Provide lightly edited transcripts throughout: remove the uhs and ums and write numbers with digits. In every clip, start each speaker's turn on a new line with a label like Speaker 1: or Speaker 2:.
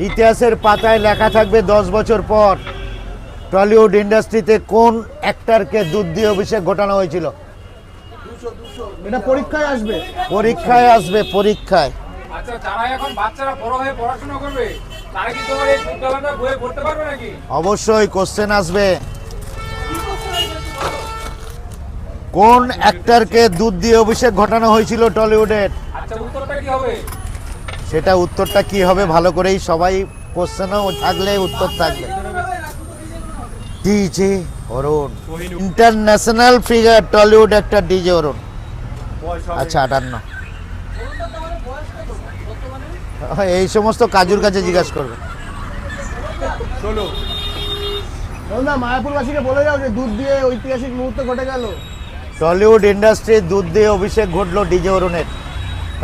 Speaker 1: ইতিহাসের পাতায় লেখা থাকবে 10 বছর পর টলিউড ইন্ডাস্ট্রিতে কোন অ্যাক্টরকে দুধ দিয়ে অভিষেক ঘটানো হয়েছিল।
Speaker 2: এটা পরীক্ষায় আসবে।
Speaker 1: পরীক্ষায় আসবে, পরীক্ষায়।
Speaker 3: আচ্ছা, যারা এখন বাচ্চারা বড় হয়ে পড়াশোনা করবে তারা কি তোমার এই বিদ্যালয়টা বইয়ে পড়তে পারবে নাকি?
Speaker 1: অবশ্যই কোশ্চেন আসবে। কোন অ্যাক্টরকে দুধ দিয়ে অভিষেক ঘটানো হয়েছিল টলিউডের?
Speaker 3: আচ্ছা, উত্তরটা কি হবে?
Speaker 1: সেটা উত্তরটা কি হবে ভালো করেই সবাই কোশ্চেনও থাকলে উত্তর থাকবে। DJ Arun, international figure Tollywood actor DJ Arun. আচ্ছা 58। এই সমস্ত কাজুর কাছে জিজ্ঞাসা করবে।
Speaker 2: না, মায়াপুরবাসীকে বলে যাও যে দুধ দিয়ে ঐতিহাসিক মুহূর্ত ঘটে গেল।
Speaker 1: টলিউড ইন্ডাস্ট্রির দুধ দিয়ে অভিষেক ঘটলো ডিজে অরুণের।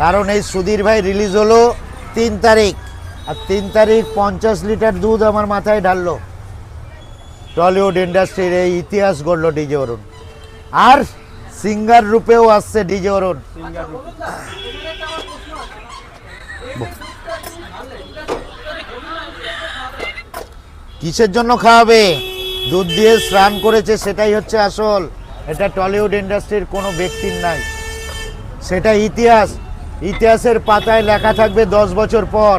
Speaker 1: কারণ এই সুধীর ভাই রিলিজ হলো 3 তারিখ, আর 3 তারিখ 50 লিটার দুধ আমার মাথায় ঢাললো। টলিউড ইন্ডাস্ট্রির এই ইতিহাস গড়লো ডিজে অরুণ। আর সিঙ্গার রূপেও আসছে ডিজে অরুণ। কিসের জন্য খাওয়াবে? দুধ দিয়ে স্নান করেছে, সেটাই হচ্ছে আসল। এটা টলিউড ইন্ডাস্ট্রির কোনো ব্যক্তির নাই, সেটা ইতিহাস। ইতিহাসের পাতায় লেখা থাকবে 10 বছর পর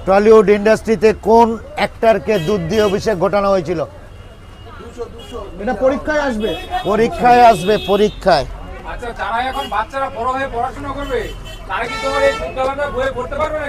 Speaker 1: টলিউড ইন্ডাস্ট্রিতে কোন অ্যাক্টরকে দুধ দিয়ে অভিষেক ঘটানো হয়েছিল।
Speaker 2: এটা পরীক্ষায় আসবে।
Speaker 1: পরীক্ষায় আসবে, পরীক্ষায়।
Speaker 3: আচ্ছা, যারা এখন বাচ্চারা বড় হয়ে পড়াশোনা করবে তারা কি তোমার এই বিদ্যালয়টা বইয়ে পড়তে পারবে নাকি?